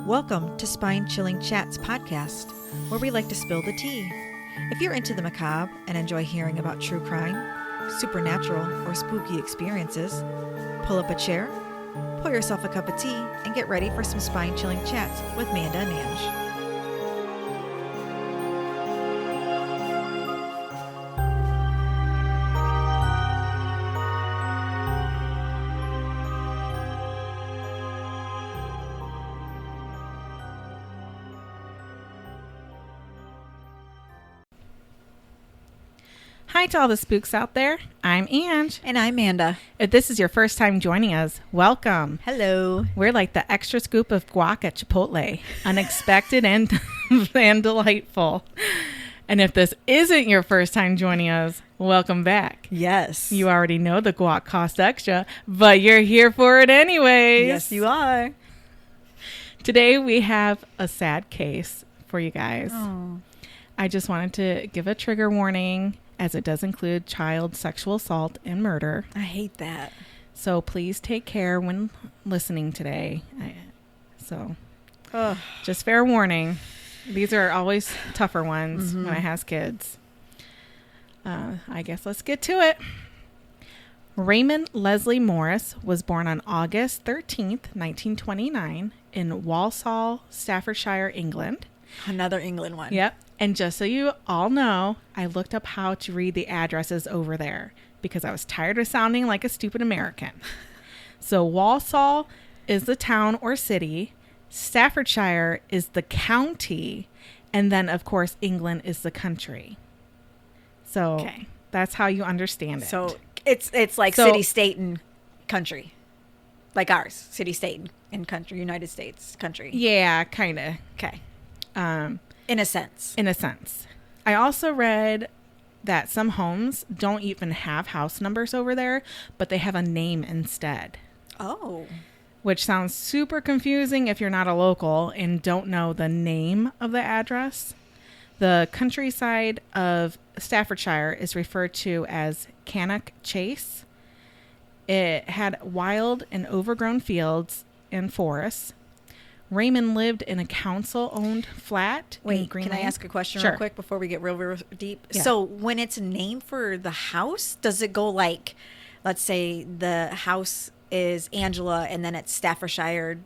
Welcome to Spine Chilling Chats podcast, where we like to spill the tea. If you're into the macabre and enjoy hearing about true crime, supernatural, or spooky experiences, pull up a chair, pour yourself a cup of tea, and get ready for some spine chilling chats with Manda and Ange. Hi to all the spooks out there. I'm Ange. And I'm Manda. If this is your first time joining us, welcome. Hello. We're like the extra scoop of guac at Chipotle. Unexpected and delightful. And if this isn't your first time joining us, welcome back. Yes. You already know the guac costs extra, but you're here for it anyways. Yes, you are. Today we have a sad case for you guys. Oh. I just wanted to give a trigger warning, as it does include child sexual assault and murder. I hate that. So please take care when listening today. Just fair warning. These are always tougher ones when I have kids. I guess let's get to it. Raymond Leslie Morris was born on August 13th, 1929 in Walsall, Staffordshire, England. Another England one. Yep. And just so you all know, I looked up how to read the addresses over there because I was tired of sounding like a stupid American. So Walsall is the town or city, Staffordshire is the county, and then, of course, England is the country. So that's how you understand it. So it's like city, state, and country. Like ours. City, state, and country. United States, country. Yeah, kind of. Okay. In a sense. In a sense. I also read that some homes don't even have house numbers over there, but they have a name instead. Oh. Which sounds super confusing if you're not a local and don't know the name of the address. The countryside of Staffordshire is referred to as Cannock Chase. It had wild and overgrown fields and forests. Raymond lived in a council-owned flat in Green Can Lane. I ask a question Sure. real quick before we get real deep? Yeah. So when it's named for the house, does it go like, let's say the house is Angela and then it's Staffordshire,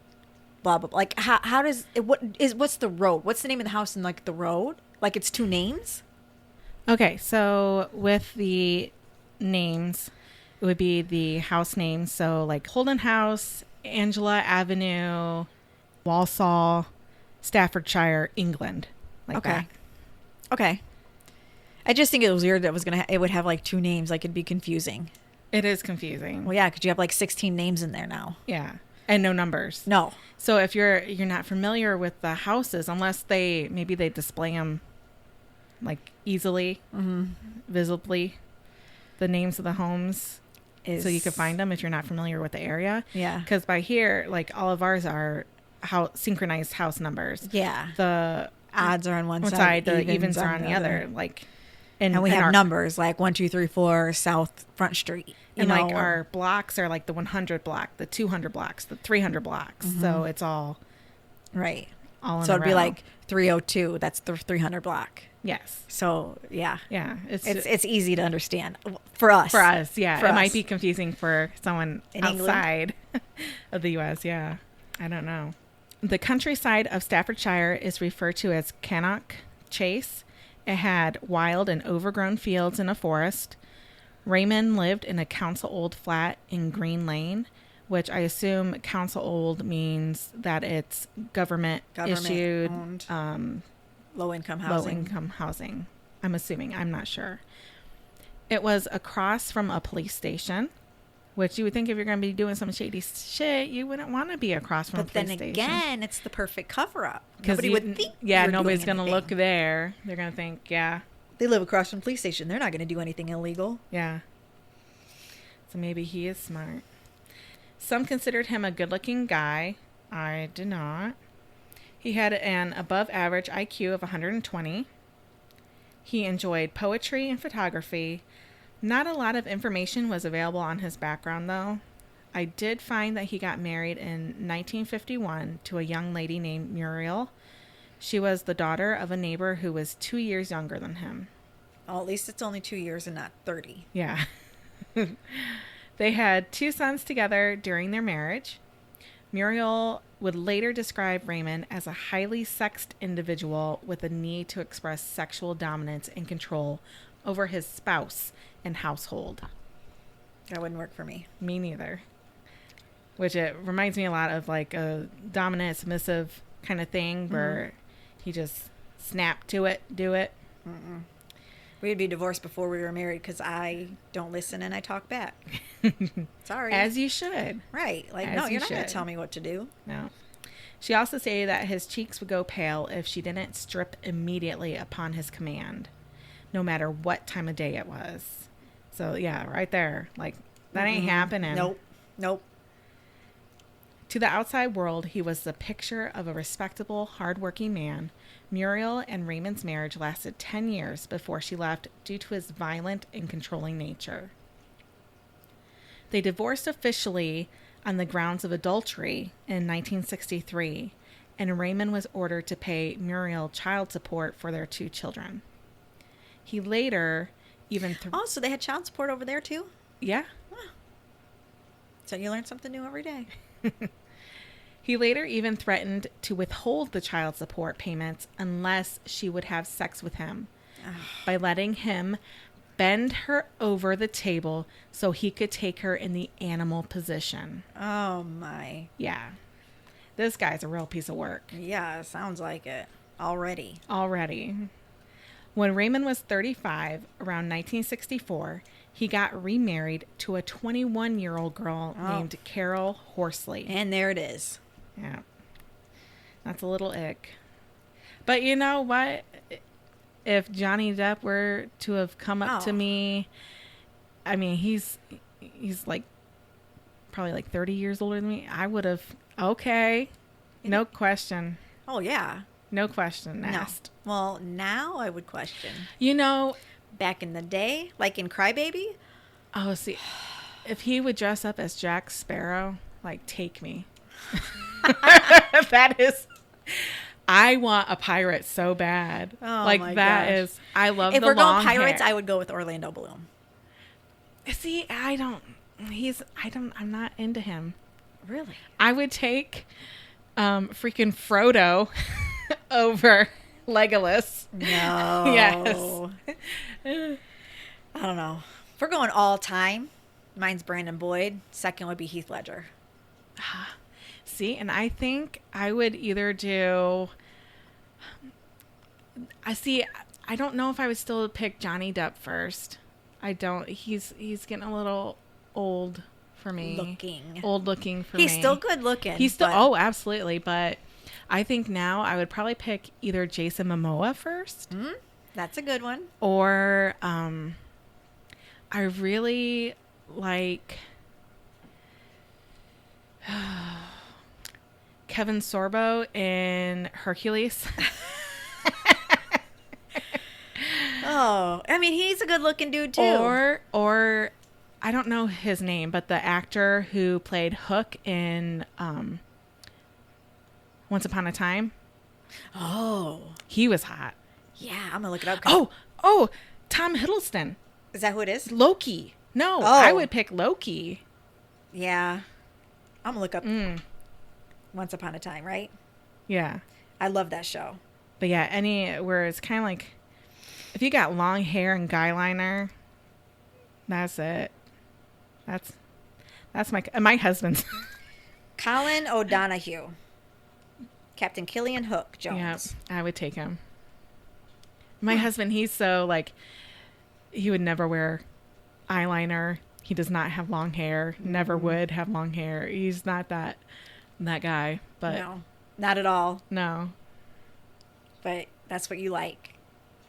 blah, blah, blah. Like how does it, what's the road? What's the name of the house and like the road? Like it's two names? Okay, so with the names, it would be the house names. So like Holden House, Angela Avenue, Walsall, Staffordshire, England. Like that. Okay. I just think it was weird that it would have like two names. Like it'd be confusing. It is confusing. Well, yeah, because you have like 16 names in there now. Yeah. And no numbers. No. So if you're not familiar with the houses, unless maybe they display them like easily, visibly, the names of the homes, so you can find them if you're not familiar with the area. Yeah. Because by here, like all of ours are synchronized house numbers. Yeah. The odds are on one side, the evens are on the other. Like, and we have numbers like 1, 2, 3, 4 South Front Street. Like our blocks are like the 100 block, the 200 blocks, the 300 blocks. So it's all right. All in so a it'd row. Be like 302. That's the 300 block. Yes. So yeah. It's easy to understand for us. For us, yeah. It might be confusing for someone in outside of the U.S. Yeah, I don't know. The countryside of Staffordshire is referred to as Cannock Chase. It had wild and overgrown fields and a forest. Raymond lived in a council-owned flat in Green Lane, which I assume council-owned means that it's government-issued low-income housing. I'm assuming. I'm not sure. It was across from a police station, which you would think if you're going to be doing some shady shit, you wouldn't want to be across from a police station. But then again, it's the perfect cover-up. Nobody would think. Yeah, nobody's going to look there. They're going to think, they live across from a police station. They're not going to do anything illegal. Yeah. So maybe he is smart. Some considered him a good-looking guy. I did not. He had an above-average IQ of 120. He enjoyed poetry and photography. Not a lot of information was available on his background, though. I did find that he got married in 1951 to a young lady named Muriel. She was the daughter of a neighbor who was 2 years younger than him. Oh, at least it's only 2 years and not 30. Yeah. They had 2 sons together during their marriage. Muriel would later describe Raymond as a highly sexed individual with a need to express sexual dominance and control over his spouse and household. That wouldn't work for me. Me neither. Which it reminds me a lot of like a dominant, submissive kind of thing where he just snap to it, do it. Mm-mm. We'd be divorced before we were married because I don't listen and I talk back. Sorry. As you should. Right. Like, As no, you're you not going should. to tell me what to do. No. She also stated that his cheeks would go pale if she didn't strip immediately upon his command, no matter what time of day it was. So, yeah, right there. Like, that ain't happening. Nope. To the outside world, he was the picture of a respectable, hardworking man. Muriel and Raymond's marriage lasted 10 years before she left due to his violent and controlling nature. They divorced officially on the grounds of adultery in 1963, and Raymond was ordered to pay Muriel child support for their 2 children. He later even... Oh, so they had child support over there too? Yeah. Huh. So you learn something new every day. He later even threatened to withhold the child support payments unless she would have sex with him by letting him bend her over the table so he could take her in the animal position. Oh, my. Yeah. This guy's a real piece of work. Yeah, sounds like it. Already. When Raymond was 35, around 1964, he got remarried to a 21-year-old girl named Carol Horsley. And there it is. Yeah. That's a little ick. But you know what? If Johnny Depp were to have come up to me, I mean, he's like probably like 30 years older than me. I would have, okay. No question. Oh, yeah. No question asked. No. Well, now I would question. You know, back in the day, like in Crybaby. Oh, see, if he would dress up as Jack Sparrow, like, take me. That is, I want a pirate so bad. Oh, like my that gosh. is, I love if the we're long going pirates, hair. I would go with Orlando Bloom. See, I'm not into him. Really? I would take freaking Frodo over Legolas. No. Yes. I don't know. If we're going all time, mine's Brandon Boyd. Second would be Heath Ledger. See, and I think I would either do... I don't know if I would still pick Johnny Depp first. I don't. He's getting a little old for me. Old looking for me. He's still good looking. He's still... Oh, absolutely. But I think now I would probably pick either Jason Momoa first. Mm-hmm. That's a good one. Or I really like... Kevin Sorbo in Hercules. Oh, I mean, he's a good-looking dude too. Or I don't know his name, but the actor who played Hook in Once Upon a Time. Oh, he was hot. Yeah, I'm gonna look it up. Oh, Tom Hiddleston. Is that who it is? Loki. No, I would pick Loki. Yeah, I'm gonna look up Once Upon a Time. Right? Yeah, I love that show. But yeah, where it's kind of like, if you got long hair and guy liner, that's it. That's my husband's. Colin O'Donoghue. Captain Killian Hook Jones. Yeah, I would take him. My husband, he's so like, he would never wear eyeliner. He does not have long hair. Never would have long hair. He's not that guy. But no, not at all. No. But that's what you like.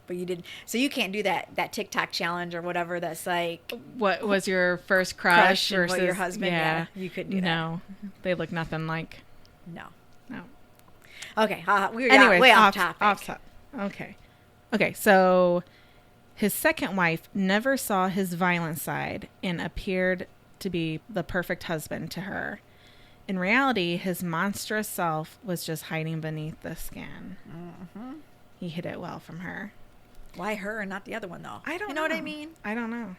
But you didn't. So you can't do that TikTok challenge or whatever. That's like, what was your first crush versus your husband? Yeah, you couldn't do that. No, they look nothing like. No. Okay. We're anyways, way off topic. Okay. So his second wife never saw his violent side and appeared to be the perfect husband to her. In reality, his monstrous self was just hiding beneath the skin. Mm-hmm. He hid it well from her. Why her and not the other one, though? I don't know. You know what I mean? I don't know.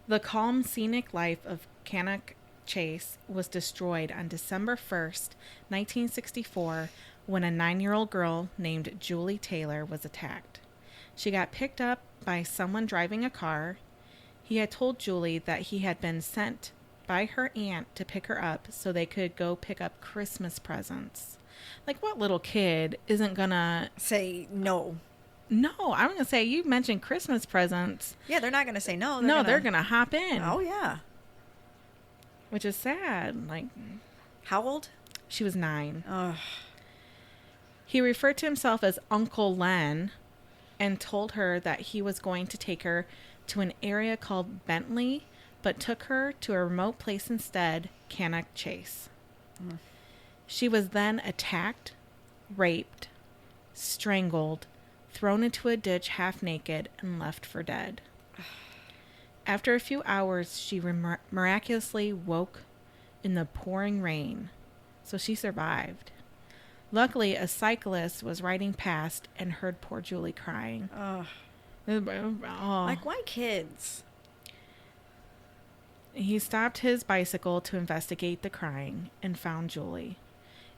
The calm, scenic life of Cannock Chase was destroyed on December 1st, 1964, when a 9-year-old girl named Julie Taylor was attacked. She got picked up by someone driving a car. He had told Julie that he had been sent by her aunt to pick her up so they could go pick up Christmas presents. Like, what little kid isn't gonna say no? No, I'm gonna say, you mentioned Christmas presents. Yeah, they're not gonna say no. They're gonna hop in. Oh, yeah. Which is sad. Like, how old? She was 9. Ugh. He referred to himself as Uncle Len and told her that he was going to take her to an area called Bentley, but took her to a remote place instead, Cannock Chase. Mm. She was then attacked, raped, strangled, thrown into a ditch half naked, and left for dead. After a few hours, she miraculously woke in the pouring rain, so she survived. Luckily, a cyclist was riding past and heard poor Julie crying. Oh. Oh. Like, why kids? He stopped his bicycle to investigate the crying and found Julie.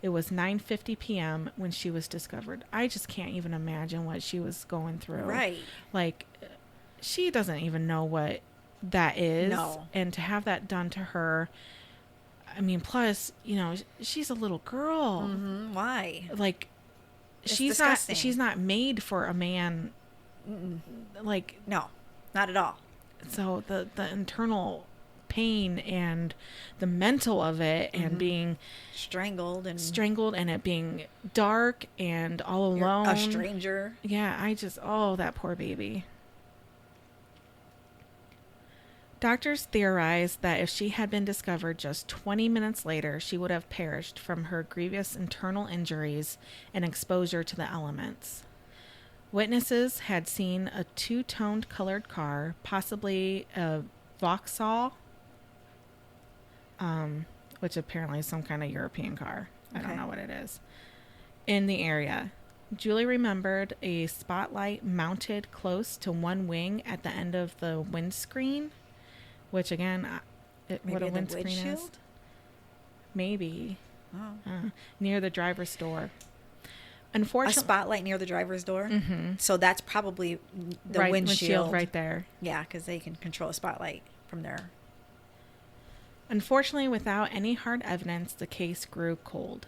It was 9:50 p.m. when she was discovered. I just can't even imagine what she was going through. Right. Like, she doesn't even know what that is. No. And to have that done to her, I mean, plus, you know, she's a little girl. Mm-hmm. Why? Like, it's she's disgusting. she's not made for a man. Mm-mm. Like, no, not at all. So the internal pain and the mental of it, and mm-hmm. being strangled and it being dark and all alone, a stranger. Yeah, that poor baby. Doctors theorized that if she had been discovered just 20 minutes later, she would have perished from her grievous internal injuries and exposure to the elements. Witnesses had seen a two-toned colored car, possibly a Vauxhall, which apparently is some kind of European car. I don't know what it is, in the area. Julie remembered a spotlight mounted close to one wing at the end of the windscreen, which again, what a windscreen is. Maybe. Oh. Near the driver's door. Unfortunately, a spotlight near the driver's door. Mm-hmm. So that's probably the windshield right there. Yeah, because they can control a spotlight from there. Unfortunately, without any hard evidence, the case grew cold.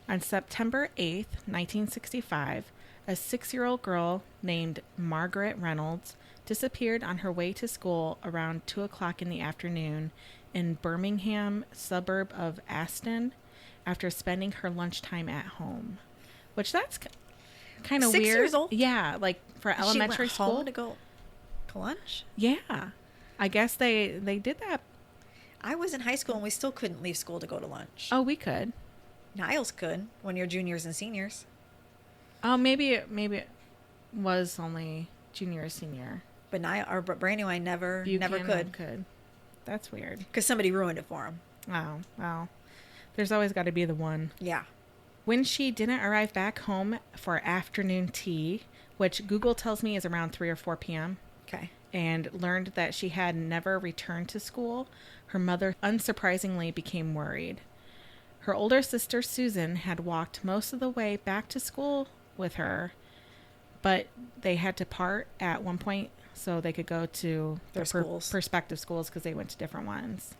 On September 8th, 1965, a 6-year-old girl named Margaret Reynolds disappeared on her way to school around 2 o'clock in the afternoon in Birmingham, suburb of Aston, after spending her lunchtime at home. Which, that's kind of weird. 6 years old? Yeah, like for elementary she went school. Home to go to lunch? Yeah. I guess they did that. I was in high school and we still couldn't leave school to go to lunch. Oh, we could. Niles could when you're juniors and seniors. Oh, maybe it was only junior or senior. But Brandon and I never could. That's weird. Because somebody ruined it for him. Oh, well. There's always got to be the one. Yeah. When she didn't arrive back home for afternoon tea, which Google tells me is around 3 or 4 p.m. Okay. And learned that she had never returned to school, her mother unsurprisingly became worried. Her older sister, Susan, had walked most of the way back to school with her, but they had to part at one point so they could go to their prospective schools because they went to different ones.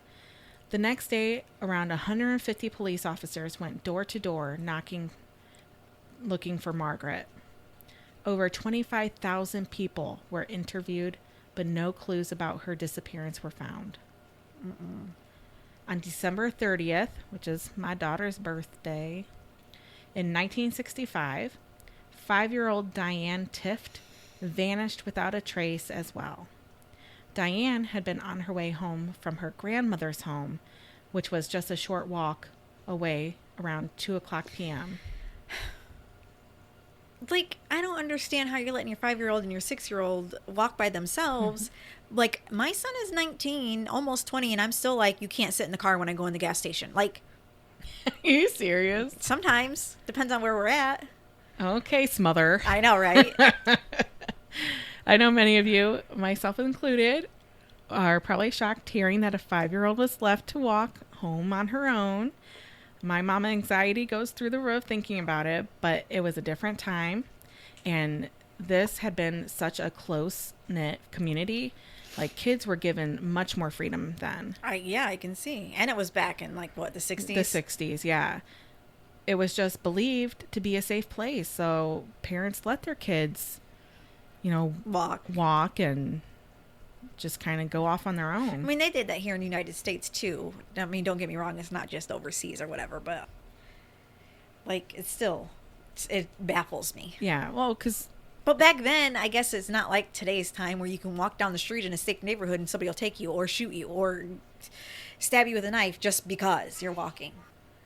The next day, around 150 police officers went door to door knocking, looking for Margaret. Over 25,000 people were interviewed, but no clues about her disappearance were found. Mm-mm. On December 30th, which is my daughter's birthday, in 1965, 5-year-old Diane Tift vanished without a trace as well. Diane had been on her way home from her grandmother's home, which was just a short walk away, around 2 o'clock p.m. like, I don't understand how you're letting your 5-year-old and your 6-year-old walk by themselves. Like, my son is 19, almost 20, and I'm still like, you can't sit in the car when I go in the gas station. Like, Are you serious? sometimes. Depends on where we're at. Okay, smother. I know, right? I know many of you, myself included, are probably shocked hearing that a 5-year-old was left to walk home on her own. My mama anxiety goes through the roof thinking about it, but it was a different time. And this had been such a close-knit community. Like, kids were given much more freedom then. Yeah, I can see. And it was back in, like, what, the 60s? The 60s, yeah. It was just believed to be a safe place. So parents let their kids, walk and just kind of go off on their own. I mean, they did that here in the United States, too. I mean, don't get me wrong. It's not just overseas or whatever, but, like, it baffles me. Yeah, well, because... But back then, I guess it's not like today's time where you can walk down the street in a safe neighborhood and somebody will take you or shoot you or stab you with a knife just because you're walking.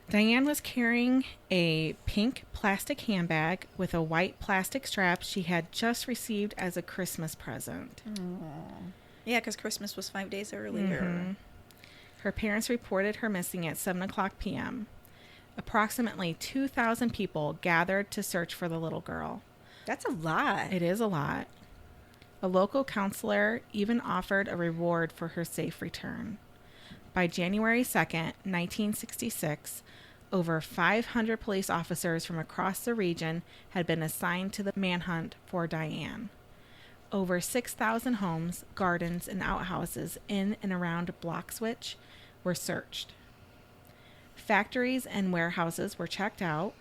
Diane was carrying a pink plastic handbag with a white plastic strap she had just received as a Christmas present. Aww. Yeah, because Christmas was 5 days earlier. Mm-hmm. Her parents reported her missing at 7 o'clock p.m. Approximately 2,000 people gathered to search for the little girl. That's a lot. It is a lot. A local counselor even offered a reward for her safe return. By January 2nd, 1966, over 500 police officers from across the region had been assigned to the manhunt for Diane. Over 6,000 homes, gardens, and outhouses in and around Bloxwich were searched. Factories and warehouses were checked out.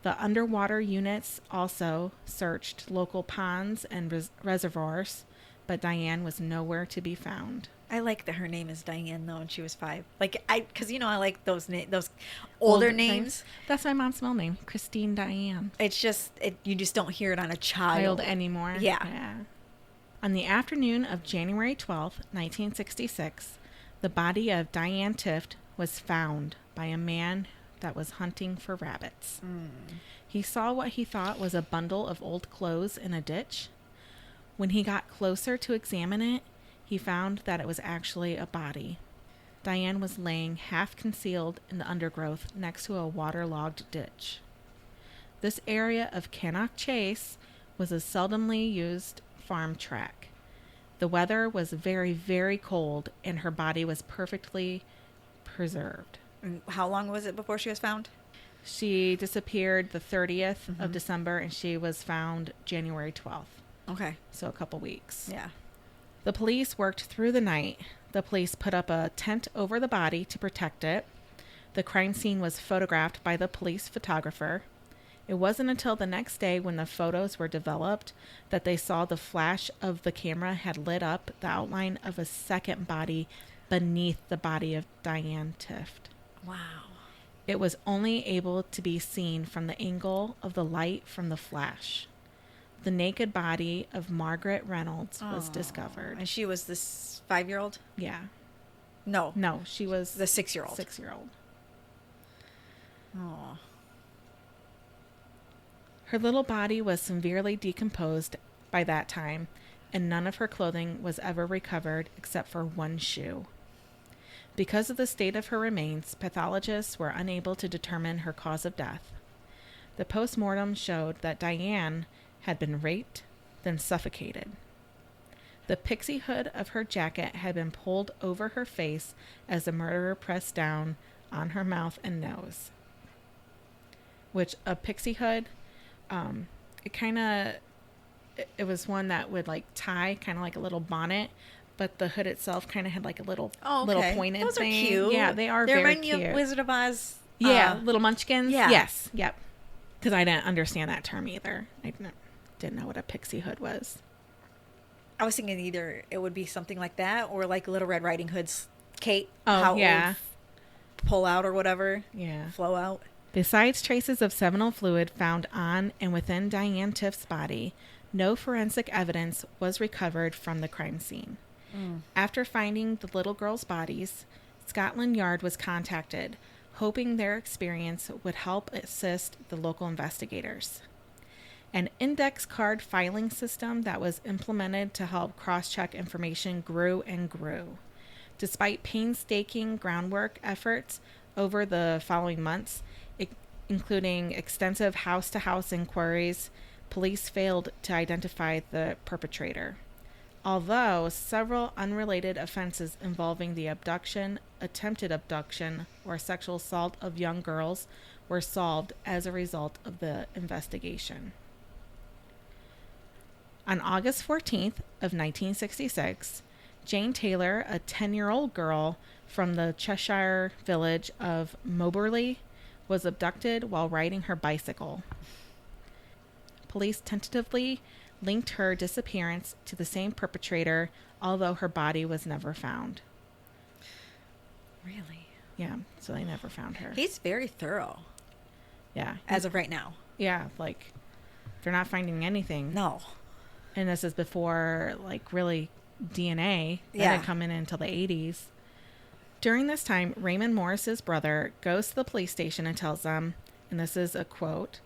The underwater units also searched local ponds and reservoirs, but Diane was nowhere to be found. I like that her name is Diane, though, and she was 5. Like, because, I like those older names. That's my mom's middle name, Christine Diane. It's just, you just don't hear it on a child anymore. Yeah. On the afternoon of January 12th, 1966, the body of Diane Tift was found by a man that was hunting for rabbits. He saw what he thought was a bundle of old clothes in a ditch. When he got closer to examine it, he found that it was actually a body. Diane was laying half concealed in the undergrowth next to a waterlogged ditch. This area of Cannock Chase was a seldomly used farm track. The weather was very, very cold, and her body was perfectly preserved. How long was it before she was found? She disappeared the 30th of December, and she was found January 12th. Okay. So a couple weeks. Yeah. The police worked through the night. The police put up a tent over the body to protect it. The crime scene was photographed by the police photographer. It wasn't until the next day when the photos were developed that they saw the flash of the camera had lit up the outline of a second body beneath the body of Diane Tift. Wow. It was only able to be seen from the angle of the light from the flash. The naked body of Margaret Reynolds was discovered. And she was this 5-year-old? Yeah. No, she was the 6-year-old. 6-year-old. Oh. Her little body was severely decomposed by that time, and none of her clothing was ever recovered except for one shoe. Because of the state of her remains, pathologists were unable to determine her cause of death. The postmortem showed that Diane had been raped, then suffocated. The pixie hood of her jacket had been pulled over her face as the murderer pressed down on her mouth and nose. Which, a pixie hood, it was one that would like tie kind of like a little bonnet, but the hood itself kind of had like a little pointed Those thing. Are cute. Yeah, they are they very remind cute. You of Wizard of Oz. Yeah, little munchkins. Yeah. Yes. Yep. Because I didn't understand that term either. I didn't know what a pixie hood was. I was thinking either it would be something like that or like Little Red Riding Hood's cape. Oh, yeah. Pull out or whatever. Yeah. Flow out. Besides traces of seminal fluid found on and within Diane Tift's body, no forensic evidence was recovered from the crime scene. After finding the little girl's bodies, Scotland Yard was contacted, hoping their experience would help assist the local investigators. An index card filing system that was implemented to help cross-check information grew and grew. Despite painstaking groundwork efforts over the following months, including extensive house-to-house inquiries, police failed to identify the perpetrator. Although several unrelated offenses involving the abduction, attempted abduction, or sexual assault of young girls were solved as a result of the investigation. On August 14th of 1966, Jane Taylor, a 10-year-old girl from the Cheshire village of Moberly, was abducted while riding her bicycle. Police tentatively linked her disappearance to the same perpetrator, although her body was never found. Really? Yeah, so they never found her. He's very thorough. Yeah. As of right now. Yeah, like, they're not finding anything. No. And this is before, like, really DNA that had come in until the 80s. During this time, Raymond Morris's brother goes to the police station and tells them, and this is a quote,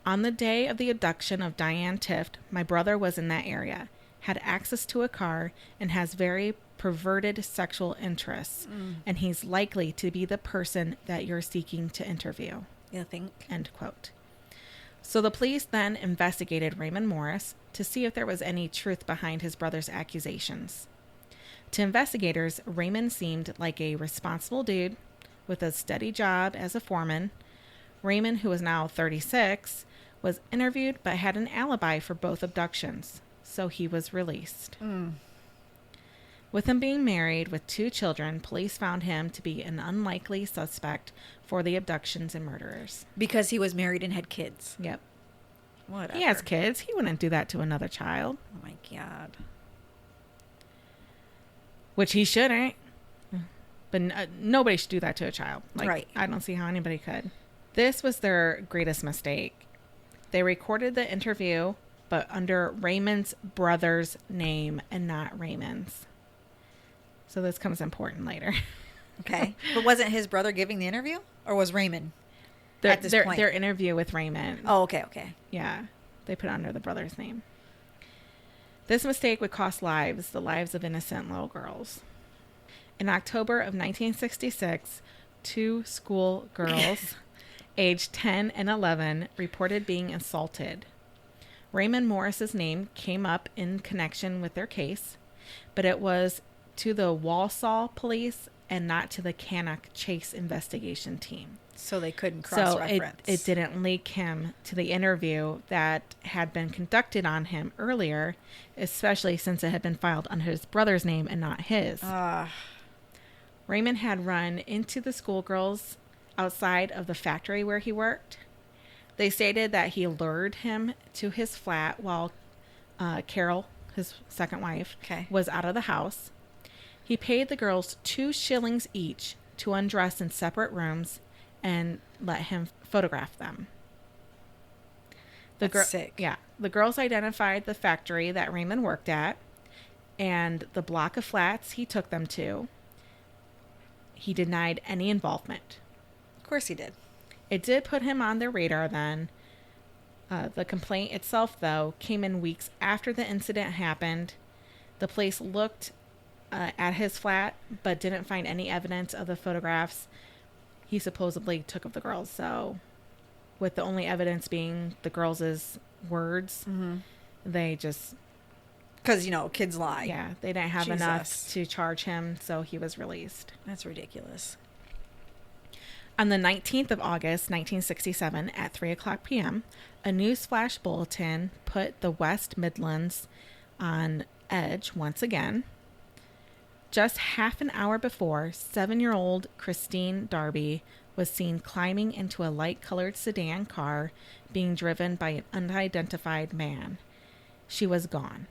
"On the day of the abduction of Diane Tift, my brother was in that area, had access to a car, and has very perverted sexual interests, and he's likely to be the person that you're seeking to interview." You think? End quote. So the police then investigated Raymond Morris to see if there was any truth behind his brother's accusations. To investigators, Raymond seemed like a responsible dude with a steady job as a foreman. Raymond, who was now 36, was interviewed but had an alibi for both abductions, so he was released. With him being married with 2 children, police found him to be an unlikely suspect for the abductions and murders. Because he was married and had kids. Yep. Whatever. He has kids. He wouldn't do that to another child. Oh my God. Which he shouldn't. But nobody should do that to a child. Like, right. I don't see how anybody could. This was their greatest mistake. They recorded the interview, but under Raymond's brother's name and not Raymond's. So this comes important later. Okay. But wasn't his brother giving the interview? Or was Raymond at this point? Their interview with Raymond. Oh, okay. Yeah. They put it under the brother's name. This mistake would cost lives, the lives of innocent little girls. In October of 1966, 2 school girls, aged 10 and 11, reported being assaulted. Raymond Morris's name came up in connection with their case, but it was to the Walsall police and not to the Cannock Chase investigation team. So they couldn't cross-reference. So it didn't link him to the interview that had been conducted on him earlier, especially since it had been filed under his brother's name and not his. Raymond had run into the schoolgirls outside of the factory where he worked. They stated that he lured him to his flat while Carol, his second wife, was out of the house. He paid the girls 2 shillings each to undress in separate rooms and let him photograph them. That's sick. Yeah. The girls identified the factory that Raymond worked at and the block of flats he took them to. He denied any involvement. Of course he did. It did put him on their radar then. The complaint itself, though, came in weeks after the incident happened. The police looked at his flat, but didn't find any evidence of the photographs he supposedly took of the girls. So, with the only evidence being the girls' words, they just... Because, kids lie. Yeah, they didn't have enough to charge him, so he was released. That's ridiculous. On the 19th of August, 1967, at 3 o'clock p.m., a newsflash bulletin put the West Midlands on edge once again. Just half an hour before, 7-year-old Christine Darby was seen climbing into a light-colored sedan car being driven by an unidentified man. She was gone.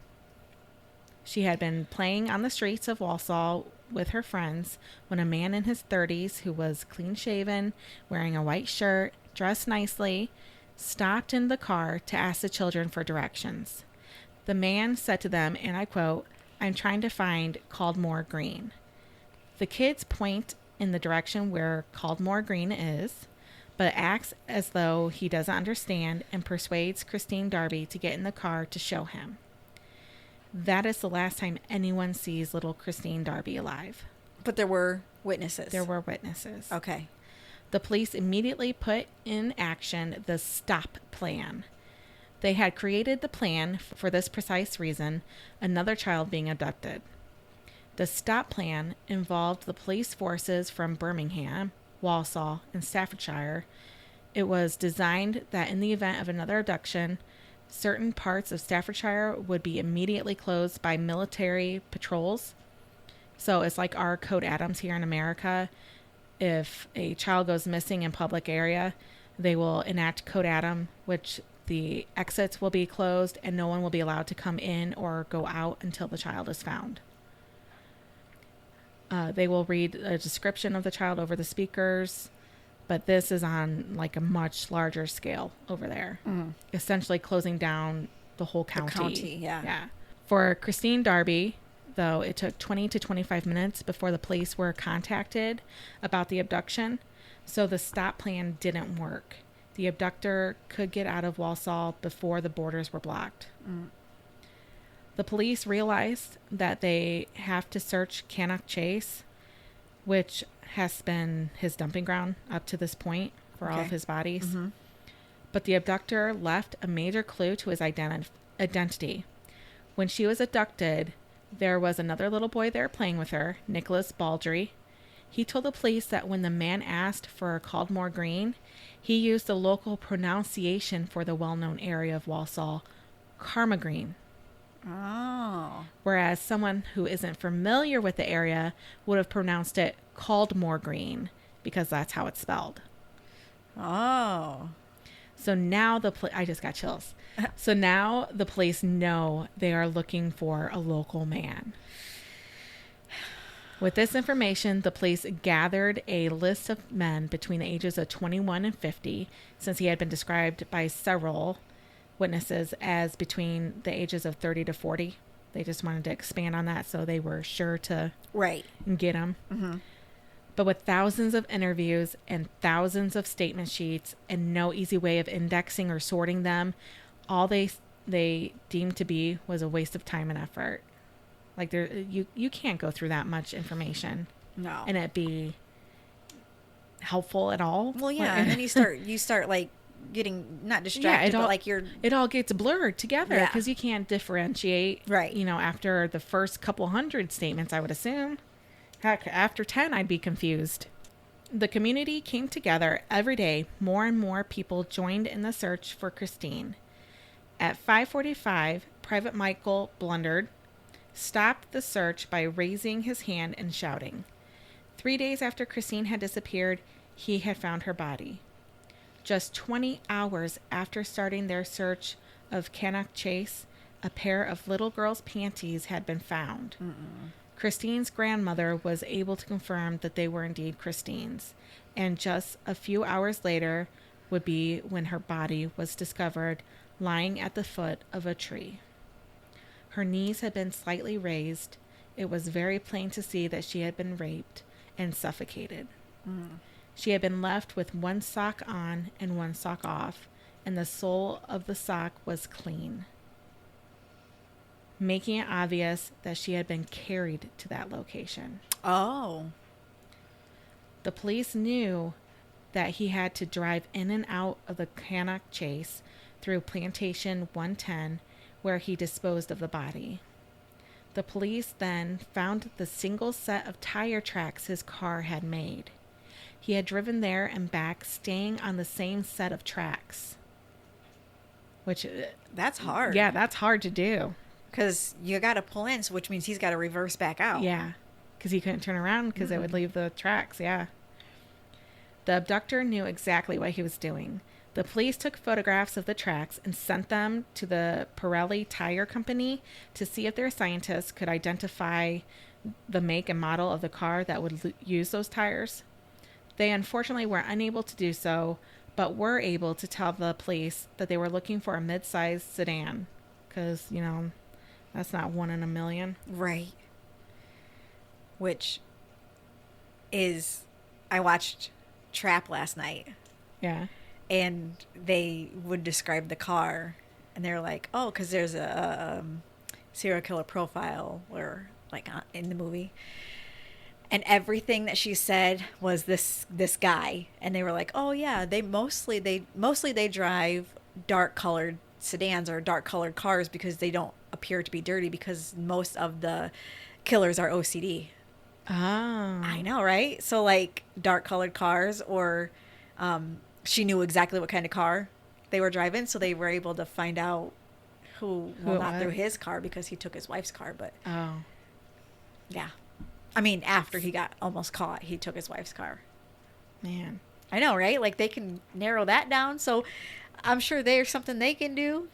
She had been playing on the streets of Walsall with her friends when a man in his 30s who was clean-shaven, wearing a white shirt, dressed nicely, stopped in the car to ask the children for directions. The man said to them, and I quote, "I'm trying to find Caldmore Green." The kids point in the direction where Caldmore Green is, but acts as though he doesn't understand and persuades Christine Darby to get in the car to show him. That is the last time anyone sees little Christine Darby alive. But there were witnesses. There were witnesses. Okay. The police immediately put in action the stop plan. They had created the plan for this precise reason, another child being abducted. The stop plan involved the police forces from Birmingham, Walsall, and Staffordshire. It was designed that in the event of another abduction, certain parts of Staffordshire would be immediately closed by military patrols. So it's like our Code Adams here in America. If a child goes missing in public area, they will enact Code Adam, which the exits will be closed and no one will be allowed to come in or go out until the child is found. They will read a description of the child over the speakers, but this is on like a much larger scale over there, essentially closing down the whole county. The county, yeah. For Christine Darby, though, it took 20 to 25 minutes before the police were contacted about the abduction, so the stop plan didn't work. The abductor could get out of Walsall before the borders were blocked. The police realized that they have to search Cannock Chase, which has been his dumping ground up to this point for all of his bodies. But the abductor left a major clue to his identity. When she was abducted, there was another little boy there playing with her, Nicholas Baldry. He told the police that when the man asked for Caldmore Green, he used the local pronunciation for the well-known area of Walsall, Karma Green. Oh. Whereas someone who isn't familiar with the area would have pronounced it Caldmore Green because that's how it's spelled. Oh. So now I just got chills. So now the police know they are looking for a local man. With this information, the police gathered a list of men between the ages of 21 and 50, since he had been described by several witnesses as between the ages of 30 to 40. They just wanted to expand on that, so they were sure to get him. But with thousands of interviews and thousands of statement sheets and no easy way of indexing or sorting them, all they deemed to be was a waste of time and effort. Like you can't go through that much information, no, and it be helpful at all. Well, yeah, and then you start like getting not distracted, but like it all gets blurred together because you can't differentiate. Right. After the first couple hundred statements, I would assume. Heck, after 10, I'd be confused. The community came together every day. More and more people joined in the search for Christine. At 5:45, Private Michael Blundard stopped the search by raising his hand and shouting. 3 days after Christine had disappeared, he had found her body. Just 20 hours after starting their search of Cannock Chase, a pair of little girl's panties had been found. Christine's grandmother was able to confirm that they were indeed Christine's, and just a few hours later would be when her body was discovered lying at the foot of a tree. Her knees had been slightly raised. It was very plain to see that she had been raped and suffocated. She had been left with one sock on and one sock off, and the sole of the sock was clean, making it obvious that she had been carried to that location. Oh. The police knew that he had to drive in and out of the Cannock Chase through Plantation 110, where he disposed of the body. The police then found the single set of tire tracks his car had made. He had driven there and back, staying on the same set of tracks. Which... That's hard. Yeah, that's hard to do. Because you got to pull in, which means he's got to reverse back out. Yeah, because he couldn't turn around because it would leave the tracks, yeah. The abductor knew exactly what he was doing. The police took photographs of the tracks and sent them to the Pirelli Tire Company to see if their scientists could identify the make and model of the car that would use those tires. They unfortunately were unable to do so, but were able to tell the police that they were looking for a mid-sized sedan because, that's not one in a million. Right. Which is, I watched Trap last night. Yeah. And they would describe the car, and they're like, oh, because there's a serial killer profile or like in the movie, and everything that she said was this guy, and they were like, oh yeah, they mostly drive dark colored sedans or dark colored cars because they don't appear to be dirty, because most of the killers are OCD. Oh. I know, right? So like dark colored cars, or she knew exactly what kind of car they were driving, so they were able to find out who well, not through his car, because he took his wife's car, but yeah. I mean, after he got almost caught, he took his wife's car. Man. I know, right? Like, they can narrow that down, so I'm sure there's something they can do.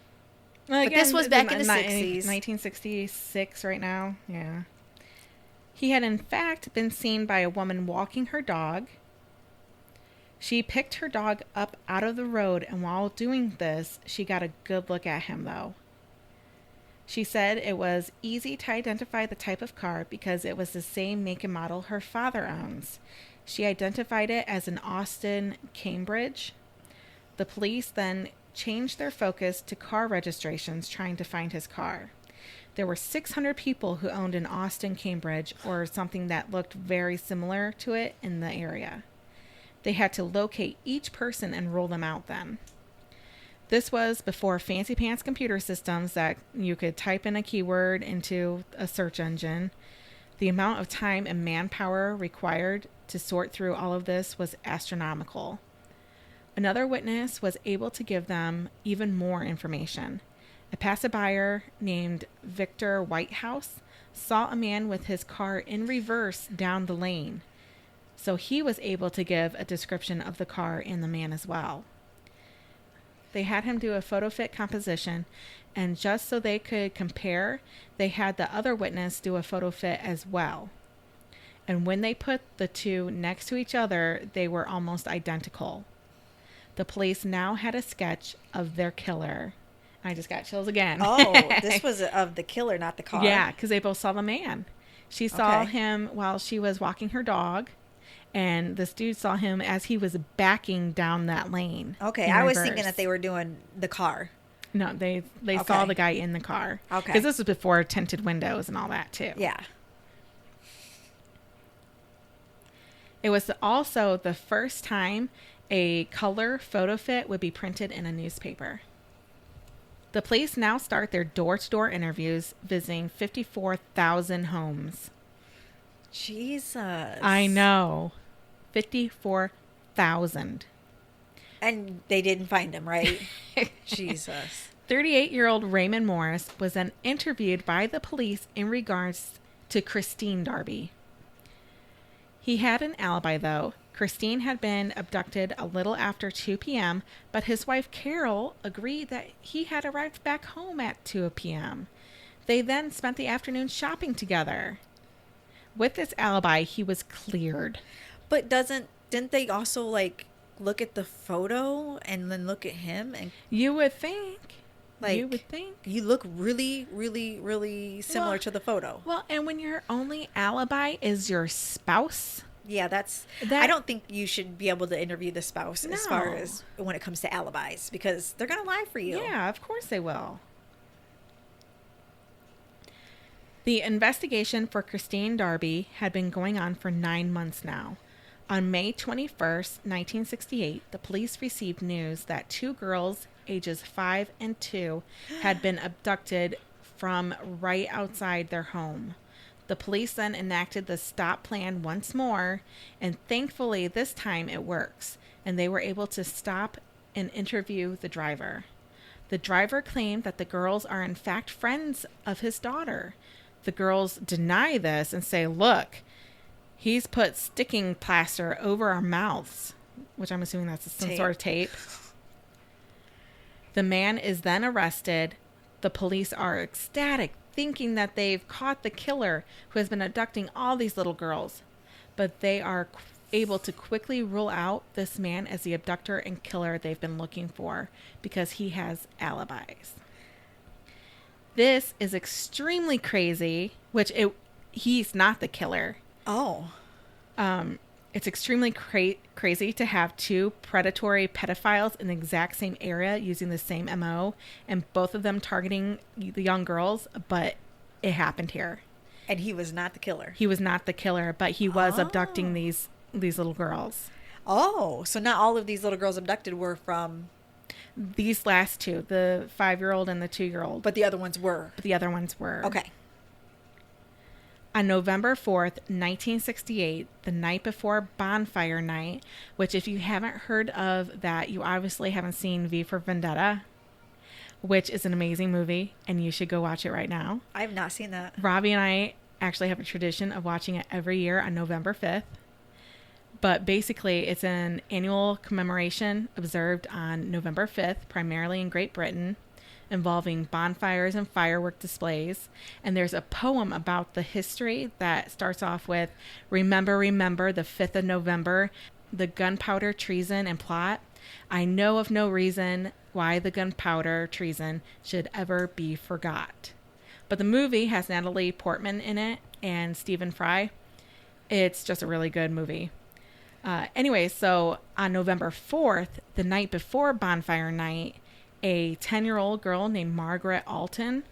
Well, but this was back in the 60s. 1966 right now. Yeah. He had, in fact, been seen by a woman walking her dog. She picked her dog up out of the road, and while doing this, she got a good look at him, though. She said it was easy to identify the type of car because it was the same make and model her father owns. She identified it as an Austin Cambridge. The police then changed their focus to car registrations, trying to find his car. There were 600 people who owned an Austin Cambridge or something that looked very similar to it in the area. They had to locate each person and rule them out then. This was before fancy pants computer systems that you could type in a keyword into a search engine. The amount of time and manpower required to sort through all of this was astronomical. Another witness was able to give them even more information. A passerby named Victor Whitehouse saw a man with his car in reverse down the lane. So he was able to give a description of the car and the man as well. They had him do a photo fit composition, and just so they could compare, they had the other witness do a photo fit as well. And when they put the two next to each other, they were almost identical. The police now had a sketch of their killer. I just got chills again. Oh, this was of the killer, not the car. Yeah, because they both saw the man. She saw him while she was walking her dog, and this dude saw him as he was backing down that lane. Okay, I was thinking that they were doing the car. No, they saw the guy in the car. Okay. Because this was before tinted windows and all that, too. Yeah. It was also the first time a color photo fit would be printed in a newspaper. The police now start their door-to-door interviews, visiting 54,000 homes. Jesus. I know. 54,000. And they didn't find him, right? Jesus. 38-year-old Raymond Morris was then interviewed by the police in regards to Christine Darby. He had an alibi, though. Christine had been abducted a little after 2 p.m., but his wife Carol agreed that he had arrived back home at 2 p.m. They then spent the afternoon shopping together. With this alibi, he was cleared. But didn't they also like look at the photo and then look at him? And you would think. You look really, really, really similar to the photo. Well, and when your only alibi is your spouse. Yeah, I don't think you should be able to interview the spouse as far as when it comes to alibis, because they're going to lie for you. Yeah, of course they will. The investigation for Christine Darby had been going on for 9 months now. On May 21st, 1968, the police received news that 2 girls, ages 5 and 2, had been abducted from right outside their home. The police then enacted the stop plan once more, and thankfully this time it works, and they were able to stop and interview the driver. The driver claimed that the girls are in fact friends of his daughter. The girls deny this and say, look, he's put sticking plaster over our mouths, which I'm assuming that's some sort of tape. The man is then arrested. The police are ecstatic, thinking that they've caught the killer who has been abducting all these little girls. But they are able to quickly rule out this man as the abductor and killer they've been looking for because he has alibis. This is extremely crazy, he's not the killer. Oh. It's extremely crazy to have two predatory pedophiles in the exact same area using the same MO, and both of them targeting the young girls, but it happened here. And he was not the killer. He was not the killer, but he was abducting these little girls. Oh, so not all of these little girls abducted were from... These last two, the 5-year-old and the 2-year-old. But the other ones were? But the other ones were. Okay. On November 4th, 1968, the night before Bonfire Night, which if you haven't heard of that, you obviously haven't seen V for Vendetta, which is an amazing movie, and you should go watch it right now. I have not seen that. Robbie and I actually have a tradition of watching it every year on November 5th. But basically, it's an annual commemoration observed on November 5th, primarily in Great Britain, involving bonfires and firework displays. And there's a poem about the history that starts off with, "Remember, remember the 5th of November, the gunpowder treason and plot. I know of no reason why the gunpowder treason should ever be forgot." But the movie has Natalie Portman in it and Stephen Fry. It's just a really good movie. Anyway, so on November 4th, the night before Bonfire Night, a 10-year-old girl named Margaret Alton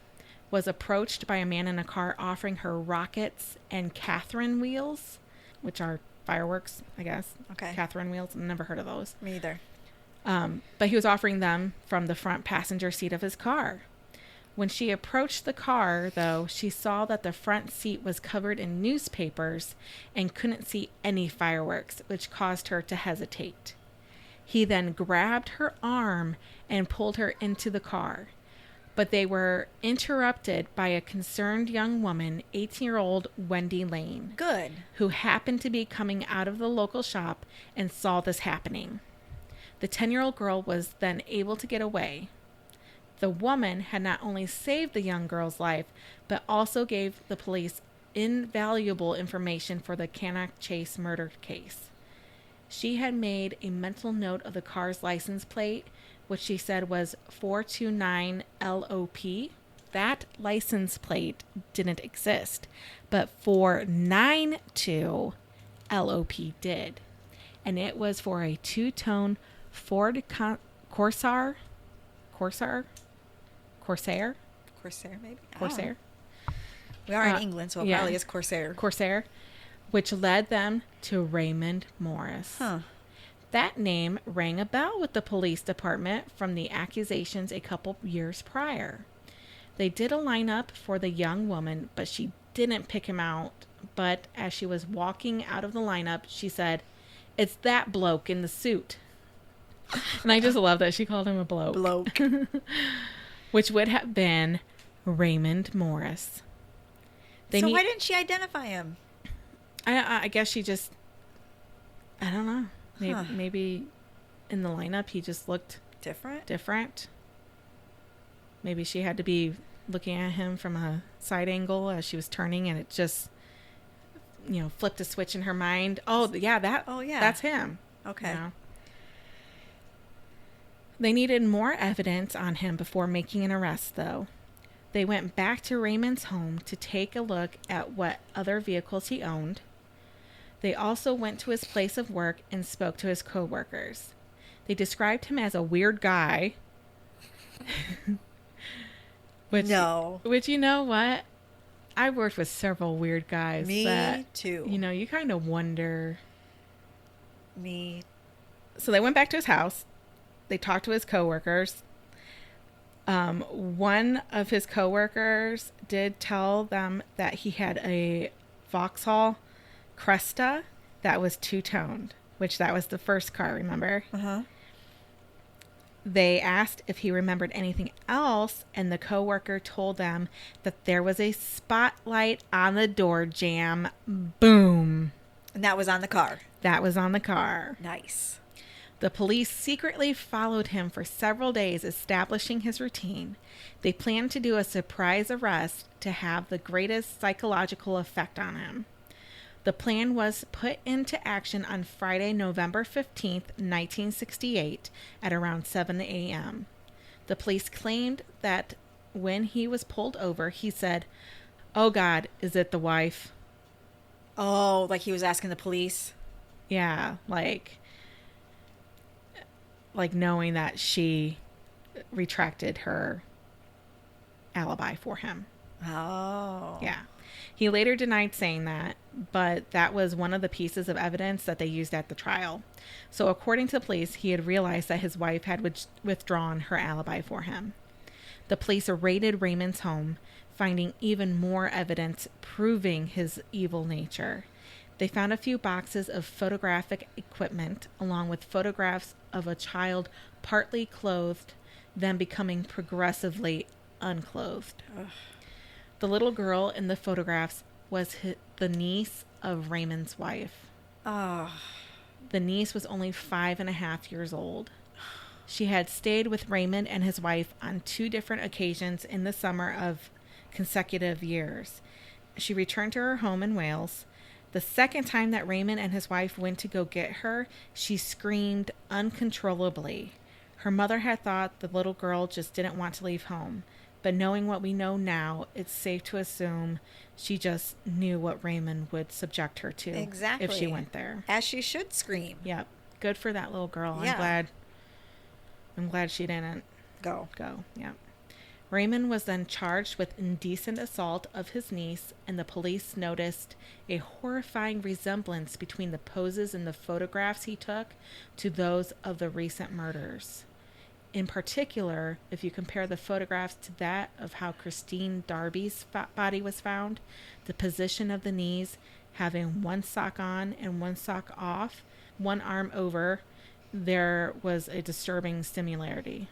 was approached by a man in a car offering her rockets and Catherine wheels, which are fireworks, I guess. Okay. Catherine wheels. I've never heard of those. Me either. But he was offering them from the front passenger seat of his car. When she approached the car, though, she saw that the front seat was covered in newspapers and couldn't see any fireworks, which caused her to hesitate. He then grabbed her arm and pulled her into the car. But they were interrupted by a concerned young woman, 18-year-old Wendy Lane. Good. Who happened to be coming out of the local shop and saw this happening. The 10-year-old girl was then able to get away. The woman had not only saved the young girl's life, but also gave the police invaluable information for the Cannock Chase murder case. She had made a mental note of the car's license plate, which she said was 429 LOP. That license plate didn't exist, but 492 LOP did. And it was for a two-tone Ford Corsair, maybe? Corsair. We are in England, so it probably is Corsair. Corsair, which led them to Raymond Morris. Huh. That name rang a bell with the police department from the accusations a couple years prior. They did a lineup for the young woman, but she didn't pick him out. But as she was walking out of the lineup, she said, "It's that bloke in the suit." And I just love that she called him a bloke. Bloke. Which would have been Raymond Morris. Why didn't she identify him? I guess she just, I don't know. Maybe in the lineup he just looked different. Maybe she had to be looking at him from a side angle as she was turning, and it just, flipped a switch in her mind. That's him. Okay. You know? They needed more evidence on him before making an arrest, though. They went back to Raymond's home to take a look at what other vehicles he owned. They also went to his place of work and spoke to his co-workers. They described him as a weird guy. Which, you know what? I've worked with several weird guys. Me too. You kind of wonder. Me. So they went back to his house. They talked to his coworkers. One of his coworkers did tell them that he had a Vauxhall Cresta that was two-toned, which that was the first car, remember? Uh-huh. They asked if he remembered anything else, and the coworker told them that there was a spotlight on the door jamb. Boom. And that was on the car? That was on the car. Nice. The police secretly followed him for several days, establishing his routine. They planned to do a surprise arrest to have the greatest psychological effect on him. The plan was put into action on Friday, November 15th, 1968, at around 7 a.m. The police claimed that when he was pulled over, he said, "Oh God, is it the wife?" Oh, like he was asking the police? Yeah, like knowing that she retracted her alibi for him. Oh. Yeah. He later denied saying that, but that was one of the pieces of evidence that they used at the trial. So according to the police, he had realized that his wife had withdrawn her alibi for him. The police raided Raymond's home, finding even more evidence proving his evil nature. They found a few boxes of photographic equipment, along with photographs of a child partly clothed, then becoming progressively unclothed. Ugh. The little girl in the photographs was the niece of Raymond's wife. Oh. The niece was only 5.5 years old. She had stayed with Raymond and his wife on 2 different occasions in the summer of consecutive years. She returned to her home in Wales. The second time that Raymond and his wife went to go get her, she screamed uncontrollably. Her mother had thought the little girl just didn't want to leave home. But knowing what we know now, it's safe to assume she just knew what Raymond would subject her to. Exactly. If she went there. As she should scream. Yep. Good for that little girl. Yeah. I'm glad she didn't go. Yep. Raymond was then charged with indecent assault of his niece, and the police noticed a horrifying resemblance between the poses in the photographs he took to those of the recent murders. In particular, if you compare the photographs to that of how Christine Darby's body was found, the position of the knees, having one sock on and one sock off, one arm over, there was a disturbing similarity.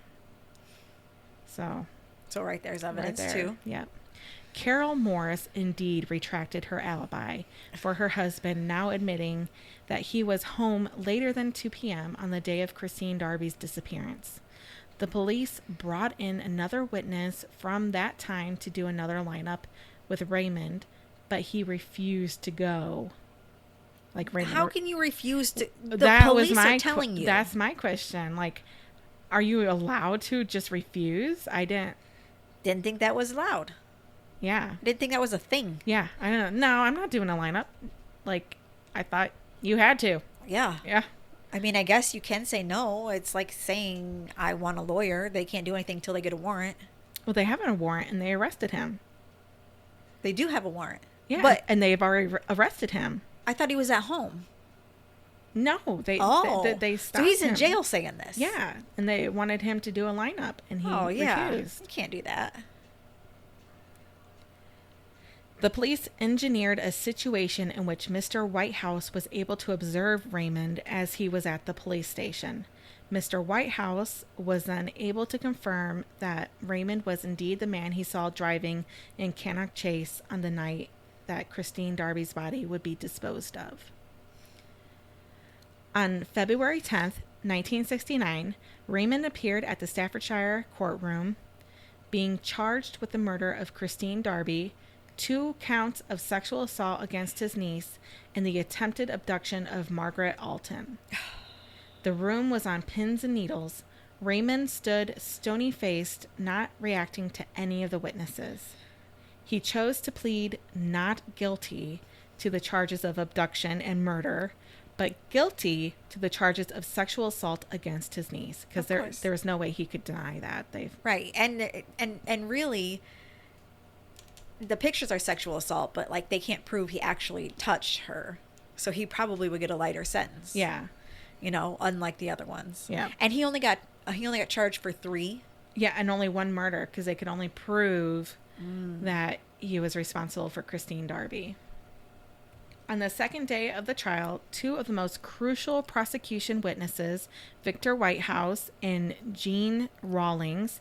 So right there's evidence right there. too. Yep. Carol Morris indeed retracted her alibi for her husband, now admitting that he was home later than 2 p.m. on the day of Christine Darby's disappearance. The police brought in another witness from that time to do another lineup with Raymond, but he refused to go. Like Raymond, how can you refuse to? The that police was my are telling you. That's my question. Like, are you allowed to just refuse? I didn't think that was allowed. Yeah. I didn't think that was a thing. Yeah. I don't know. No, I'm not doing a lineup. Like, I thought you had to. Yeah. Yeah. I mean, I guess you can say no. It's like saying, I want a lawyer. They can't do anything until they get a warrant. Well, they have a warrant and they arrested him. They do have a warrant. Yeah. And they've already arrested him. I thought he was at home. No, they stopped so he's in him. jail saying this. Yeah, and they wanted him to do a lineup, and he refused. You can't do that. The police engineered a situation in which Mr. Whitehouse was able to observe Raymond as he was at the police station. Mr. Whitehouse was then able to confirm that Raymond was indeed the man he saw driving in Cannock Chase on the night that Christine Darby's body would be disposed of. On February 10th, 1969, Raymond appeared at the Staffordshire courtroom, being charged with the murder of Christine Darby, 2 counts of sexual assault against his niece, and the attempted abduction of Margaret Alton. The room was on pins and needles. Raymond stood stony-faced, not reacting to any of the witnesses. He chose to plead not guilty to the charges of abduction and murder, but guilty to the charges of sexual assault against his niece, because there was no way he could deny that. Right, and really, the pictures are sexual assault, but like they can't prove he actually touched her, so he probably would get a lighter sentence. Yeah, unlike the other ones. Yeah, and he only got charged for 3. Yeah, and only 1 murder because they could only prove that he was responsible for Christine Darby. On the second day of the trial, 2 of the most crucial prosecution witnesses, Victor Whitehouse and Jean Rawlings,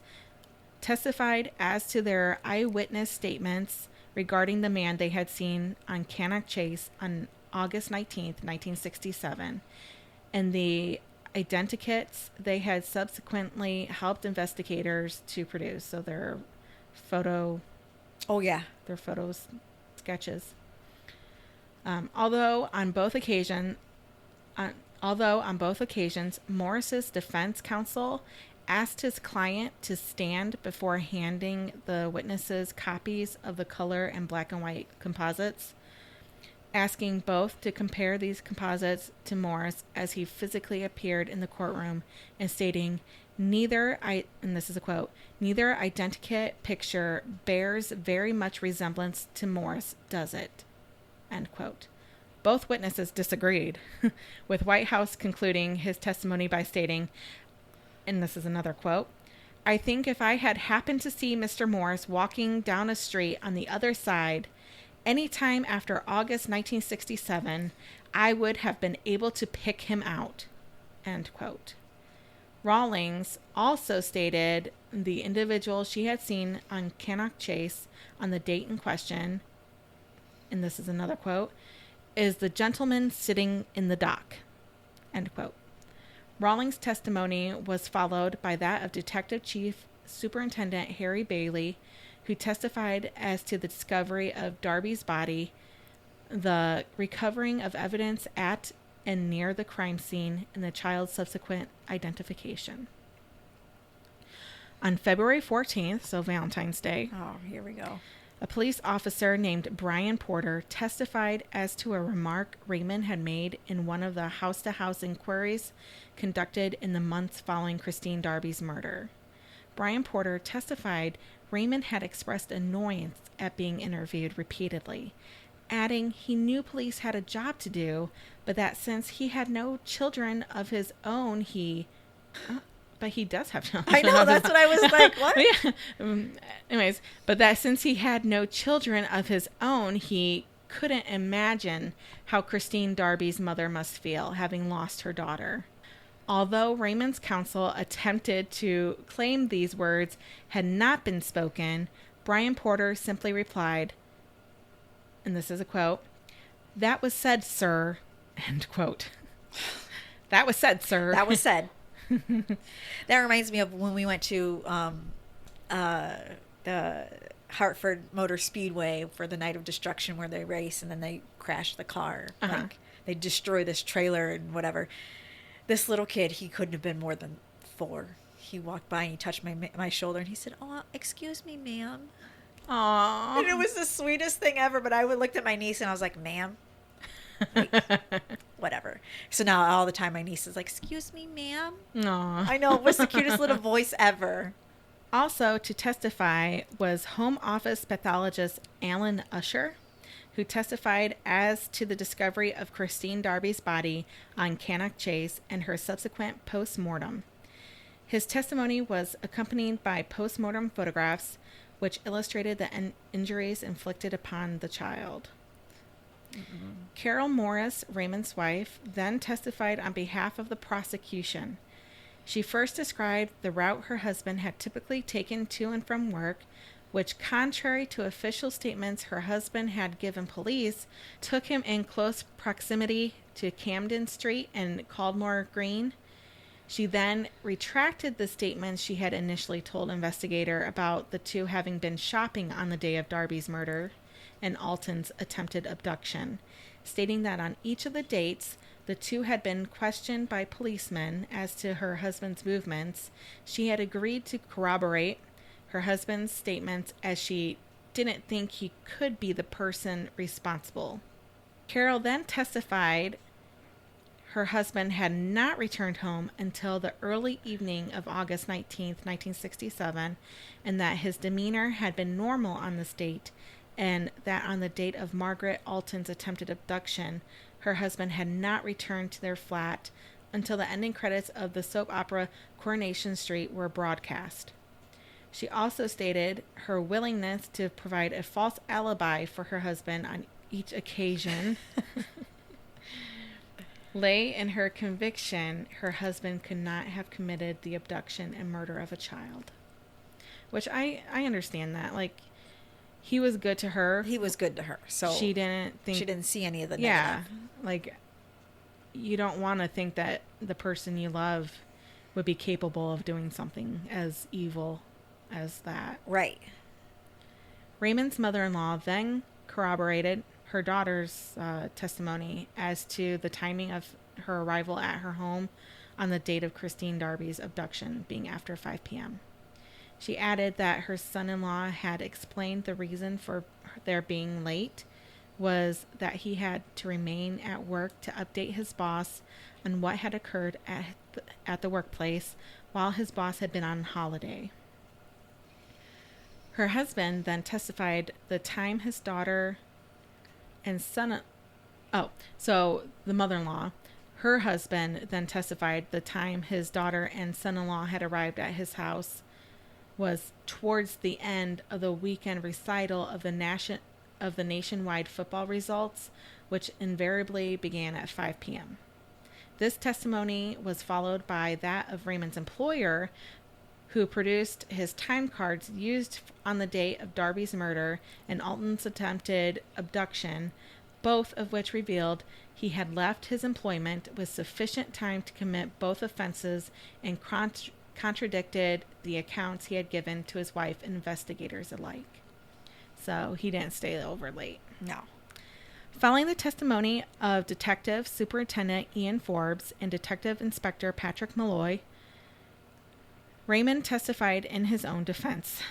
testified as to their eyewitness statements regarding the man they had seen on Cannock Chase on August 19th, 1967, and the identikits they had subsequently helped investigators to produce. So their photo... Oh, yeah. Their photos, sketches. Although on both occasions, Morris's defense counsel asked his client to stand before handing the witnesses copies of the color and black and white composites. asking both to compare these composites to Morris as he physically appeared in the courtroom and stating, and this is a quote, "Neither identikit picture bears very much resemblance to Morris, does it?" End quote. Both witnesses disagreed, with White House concluding his testimony by stating, and this is another quote, "I think if I had happened to see Mr. Morris walking down a street on the other side any time after August 1967, I would have been able to pick him out." End quote. Rawlings also stated the individual she had seen on Cannock Chase on the date in question, and this is another quote, "is the gentleman sitting in the dock." End quote. Rawlings' testimony was followed by that of Detective Chief Superintendent Harry Bailey, who testified as to the discovery of Darby's body, the recovering of evidence at and near the crime scene, and the child's subsequent identification. On February 14th, so Valentine's Day, here we go. a police officer named Brian Porter testified as to a remark Raymond had made in one of the house-to-house inquiries conducted in the months following Christine Darby's murder. Brian Porter testified Raymond had expressed annoyance at being interviewed repeatedly, adding he knew police had a job to do, but that since he had no children of his own, but he does have children. I know, that's what I was like, what? Anyways, but that since he had no children of his own, he couldn't imagine how Christine Darby's mother must feel, having lost her daughter. Although Raymond's counsel attempted to claim these words had not been spoken, Brian Porter simply replied, and this is a quote, "That was said, sir." End quote. That was said, sir. That was said. That reminds me of when we went to the Hartford Motor Speedway for the Night of Destruction, where they race and then they crash the car. Like they destroy this trailer and whatever. This little kid, he couldn't have been more than 4. He walked by and he touched my shoulder and he said, "Oh, excuse me, ma'am." Aww. And it was the sweetest thing ever. But I looked at my niece and I was like, "Ma'am." Like, whatever. So now all the time my niece is like, "Excuse me, ma'am." Aww. I know, it was the cutest little voice ever. Also to testify was Home Office pathologist Alan Usher, who testified as to the discovery of Christine Darby's body on Cannock Chase and her subsequent post-mortem. His testimony was accompanied by post-mortem photographs which illustrated the injuries inflicted upon the child. Mm-hmm. Carol Morris, Raymond's wife, then testified on behalf of the prosecution. She first described the route her husband had typically taken to and from work, which, contrary to official statements her husband had given police, took him in close proximity to Camden Street and Caldmore Green. She then retracted the statements she had initially told investigator about the two having been shopping on the day of Darby's murder and Alton's attempted abduction, stating that on each of the dates, the two had been questioned by policemen as to her husband's movements. She had agreed to corroborate her husband's statements as she didn't think he could be the person responsible. Carol then testified her husband had not returned home until the early evening of August 19th, 1967, and that his demeanor had been normal on this date, and that on the date of Margaret Alton's attempted abduction, her husband had not returned to their flat until the ending credits of the soap opera Coronation Street were broadcast. She also stated her willingness to provide a false alibi for her husband on each occasion lay in her conviction her husband could not have committed the abduction and murder of a child. Which I understand that. Like, he was good to her. He was good to her. So she didn't see any of the negative. negative. Like, you don't want to think that the person you love would be capable of doing something as evil as that. Right. Raymond's mother-in-law then corroborated her daughter's testimony as to the timing of her arrival at her home on the date of Christine Darby's abduction, being after 5 p.m. She added that her son-in-law had explained the reason for their being late was that he had to remain at work to update his boss on what had occurred at the workplace while his boss had been on holiday. Her husband then testified the time his daughter and son... so the mother-in-law, her husband then testified the time his daughter and son-in-law had arrived at his house was towards the end of the weekend recital of the nationwide football results, which invariably began at 5 p.m. This testimony was followed by that of Raymond's employer, who produced his time cards used on the date of Darby's murder and Alton's attempted abduction, both of which revealed he had left his employment with sufficient time to commit both offenses and contradicted the accounts he had given to his wife and investigators alike. So he didn't stay over late. No. Following the testimony of Detective Superintendent Ian Forbes and Detective Inspector Patrick Malloy, Raymond testified in his own defense,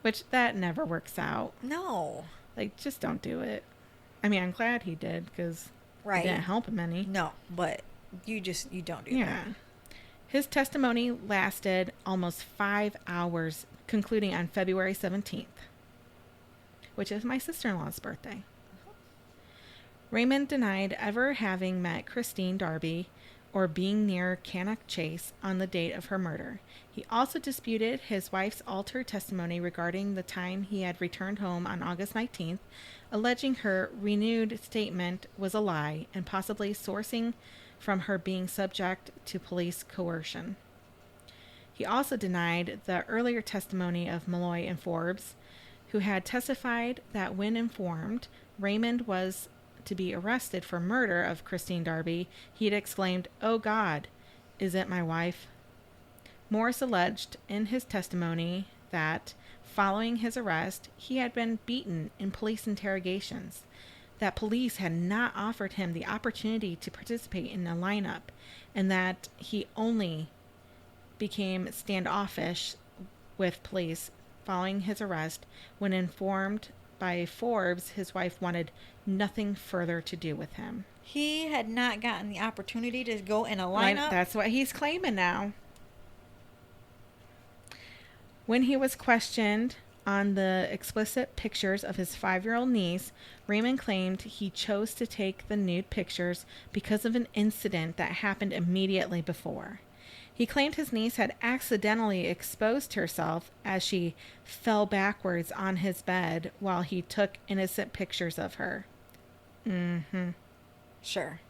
which that never works out. No. Like, just don't do it. I mean, I'm glad he did because right. It didn't help him any. No, but you don't do that. Yeah. His testimony lasted almost 5 hours, concluding on February 17th, which is my sister-in-law's birthday. Raymond denied ever having met Christine Darby or being near Cannock Chase on the date of her murder. He also disputed his wife's altered testimony regarding the time he had returned home on August 19th, alleging her renewed statement was a lie and possibly sourcing from her being subject to police coercion. He also denied the earlier testimony of Malloy and Forbes, who had testified that when informed Raymond was to be arrested for murder of Christine Darby, he had exclaimed, "Oh God, is it my wife?" Morris alleged in his testimony that, following his arrest, he had been beaten in police interrogations, that police had not offered him the opportunity to participate in a lineup, and that he only became standoffish with police following his arrest when informed by Forbes his wife wanted nothing further to do with him. He had not gotten the opportunity to go in a lineup? That's what he's claiming now. When he was questioned on the explicit pictures of his 5-year-old niece, Raymond claimed he chose to take the nude pictures because of an incident that happened immediately before. He claimed his niece had accidentally exposed herself as she fell backwards on his bed while he took innocent pictures of her. Mm-hmm. Sure.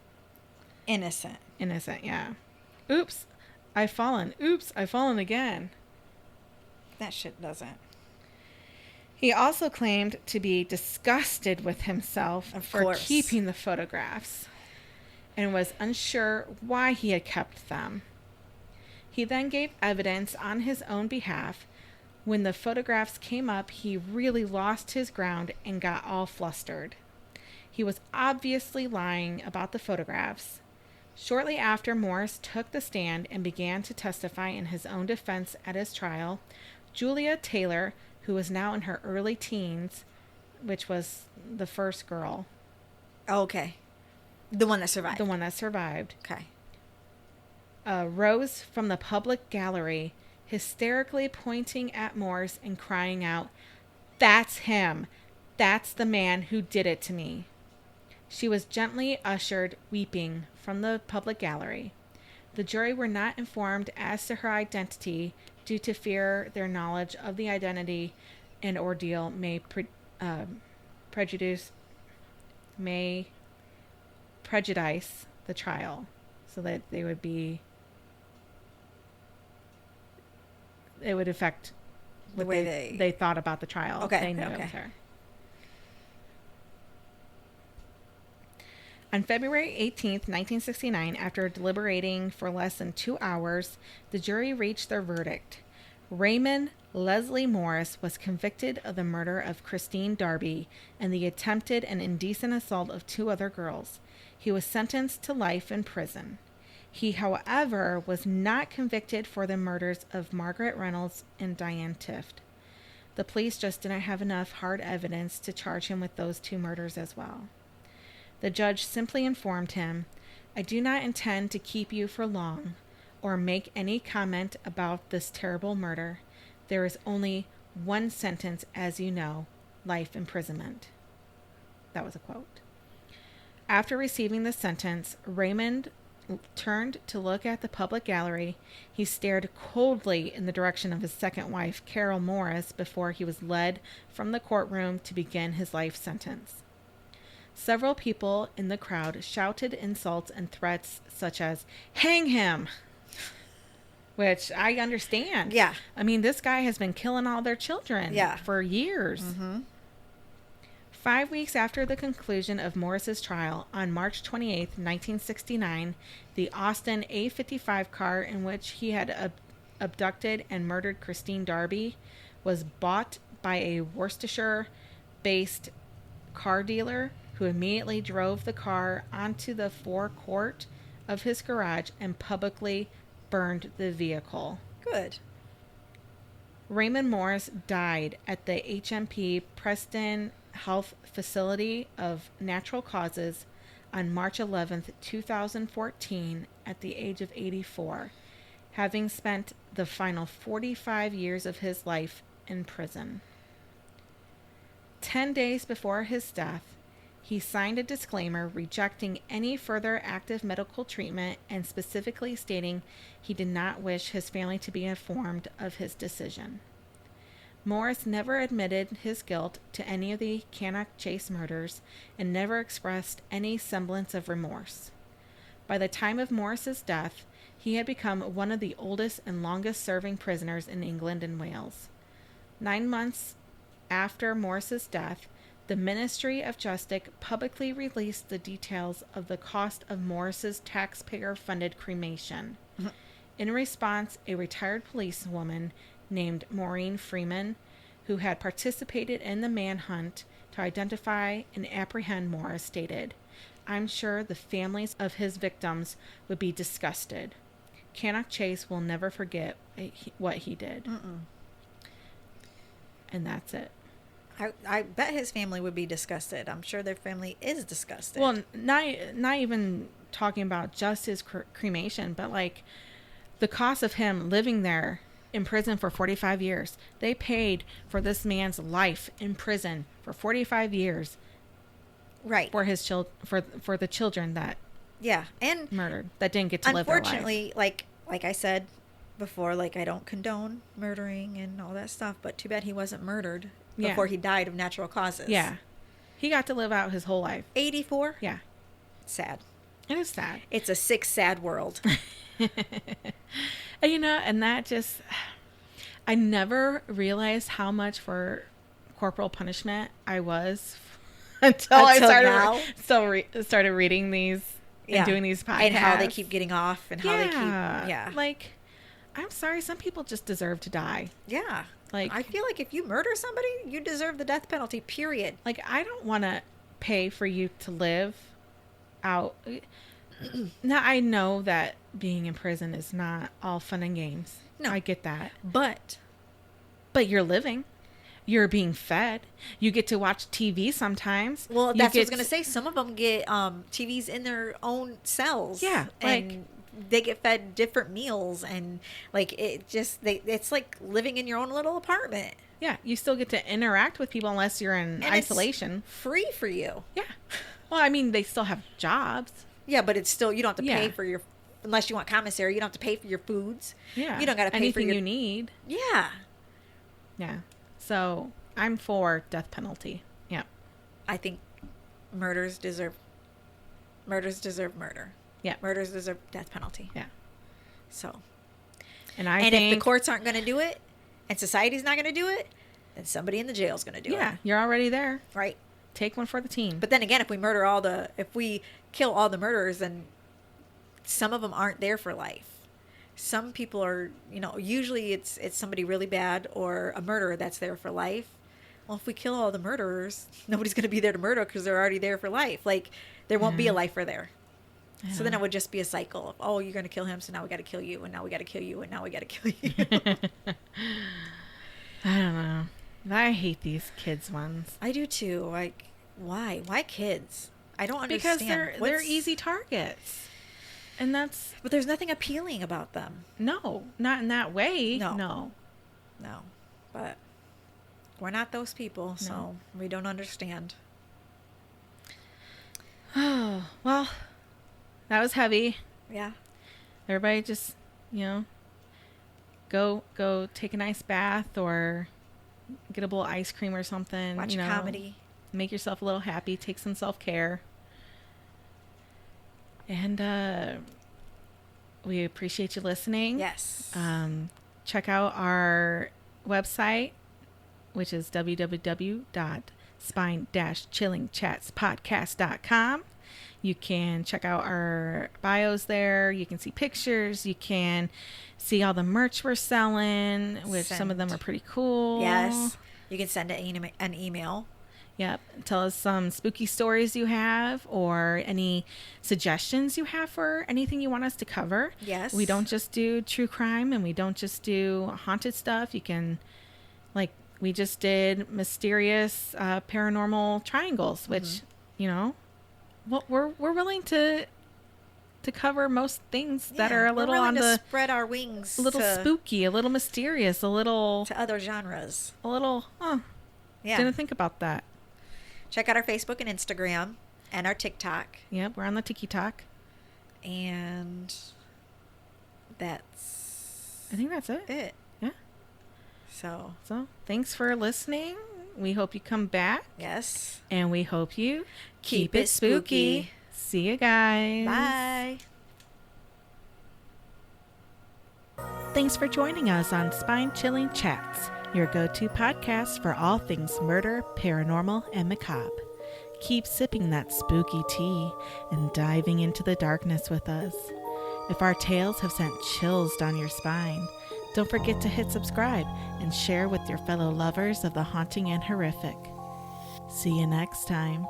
Innocent, yeah. Oops, I've fallen. Oops, I've fallen again. That shit doesn't. He also claimed to be disgusted with himself for keeping the photographs and was unsure why he had kept them. He then gave evidence on his own behalf. When the photographs came up, he really lost his ground and got all flustered. He was obviously lying about the photographs. Shortly after Morris took the stand and began to testify in his own defense at his trial, Julia Taylor, who was now in her early teens, which was the first girl. Oh, okay. The one that survived. Okay. Rose from the public gallery, hysterically pointing at Morris and crying out, "That's him! That's the man who did it to me." She was gently ushered, weeping, from the public gallery. The jury were not informed as to her identity due to fear their knowledge of the identity and ordeal may prejudice the trial, so that it would affect what the way they thought about the trial. Okay. They knew it was her. On February 18th, 1969, after deliberating for less than 2 hours, the jury reached their verdict. Raymond Leslie Morris was convicted of the murder of Christine Darby and the attempted and indecent assault of 2 other girls. He was sentenced to life in prison. He, however, was not convicted for the murders of Margaret Reynolds and Diane Tift. The police just didn't have enough hard evidence to charge him with those 2 murders as well. The judge simply informed him, "I do not intend to keep you for long or make any comment about this terrible murder. There is only one sentence, as you know, life imprisonment." That was a quote. After receiving the sentence, Raymond turned to look at the public gallery. He stared coldly in the direction of his second wife, Carol Morris, before he was led from the courtroom to begin his life sentence. Several people in the crowd shouted insults and threats such as, "Hang him!" Which I understand. Yeah. I mean, this guy has been killing all their children for years. Mm-hmm. 5 weeks after the conclusion of Morris's trial, on March 28, 1969, the Austin A55 car in which he had abducted and murdered Christine Darby was bought by a Worcestershire-based car dealer who immediately drove the car onto the forecourt of his garage and publicly burned the vehicle. Good. Raymond Morris died at the HMP Preston Health Facility of natural causes on March 11th, 2014, at the age of 84, having spent the final 45 years of his life in prison. 10 days before his death, he signed a disclaimer rejecting any further active medical treatment and specifically stating he did not wish his family to be informed of his decision. Morris never admitted his guilt to any of the Cannock Chase murders and never expressed any semblance of remorse. By the time of Morris's death, he had become one of the oldest and longest-serving prisoners in England and Wales. 9 months after Morris's death, the Ministry of Justice publicly released the details of the cost of Morris's taxpayer-funded cremation. Mm-hmm. In response, a retired policewoman named Maureen Freeman, who had participated in the manhunt to identify and apprehend Morris, stated, "I'm sure the families of his victims would be disgusted. Cannock Chase will never forget what he did." Mm-mm. And that's it. I bet his family would be disgusted. I'm sure their family is disgusted. Well, not even talking about just his cremation, but like the cost of him living there in prison for 45 years. They paid for this man's life in prison for 45 years. Right. For his for the children that and murdered, that didn't get to live their life. Unfortunately, like I said before, like I don't condone murdering and all that stuff, but too bad he wasn't murdered before he died of natural causes. Yeah. He got to live out his whole life. 84? Yeah. Sad. It is sad. It's a sick, sad world. And, and that just, I never realized how much for corporal punishment I was until I started reading these and doing these podcasts. And how they keep getting off and how they keep, Like, I'm sorry, some people just deserve to die. Yeah. Like, I feel like if you murder somebody, you deserve the death penalty, period. Like, I don't want to pay for you to live out. Now, I know that being in prison is not all fun and games. No. I get that. But you're living. You're being fed. You get to watch TV sometimes. Well, that's what I was going to say. Some of them get TVs in their own cells. Yeah. And they get fed different meals, and like it's like living in your own little apartment. Yeah, you still get to interact with people unless you're in isolation. It's free for you. Yeah. Well, I mean, they still have jobs. Yeah, but it's still, you don't have to pay for your, unless you want commissary, you don't have to pay for your foods. Yeah. You don't got to pay anything for you need. Yeah. Yeah. So I'm for death penalty. Yeah. I think murders deserve murder. Yeah. Murders deserve death penalty. Yeah. So. And if the courts aren't going to do it, and society's not going to do it, then somebody in the jail's going to do it. Yeah, you're already there. Right. Take one for the team. But then again, if we kill all the murderers, then some of them aren't there for life. Some people are, usually it's somebody really bad or a murderer that's there for life. Well, if we kill all the murderers, nobody's going to be there to murder because they're already there for life. Like, there won't be a lifer there. Yeah. So then it would just be a cycle of, oh, you're going to kill him, so now we got to kill you, and now we got to kill you, and now we got to kill you. I don't know. I hate these kids ones. I do too. Like, why? Why kids? I don't understand. Because they're easy targets. And but there's nothing appealing about them. No, not in that way. No. But we're not those people, so we don't understand. Oh, well, that was heavy. Yeah. Everybody just, go take a nice bath or get a bowl of ice cream or something. Watch a comedy. Make yourself a little happy. Take some self-care. And we appreciate you listening. Yes. Check out our website, which is www.spine-chillingchatspodcast.com. You can check out our bios there. You can see pictures. You can see all the merch we're selling, which some of them are pretty cool. Yes. You can send an email. Yep. Tell us some spooky stories you have or any suggestions you have for anything you want us to cover. Yes. We don't just do true crime and we don't just do haunted stuff. You can, we just did mysterious paranormal triangles, which, we're willing to cover most things that are a little on the spread our wings, a little spooky, a little mysterious, a little to other genres, a little. Didn't think about that. Check out our Facebook and Instagram and our TikTok. Yep, we're on the TikTok. And I think that's it. Yeah. So thanks for listening. We hope you come back. Yes. And we hope you keep it spooky. See you guys. Bye. Thanks for joining us on Spine Chilling Chats, your go-to podcast for all things murder, paranormal, and macabre. Keep sipping that spooky tea and diving into the darkness with us. If our tales have sent chills down your spine, don't forget to hit subscribe and share with your fellow lovers of the haunting and horrific. See you next time.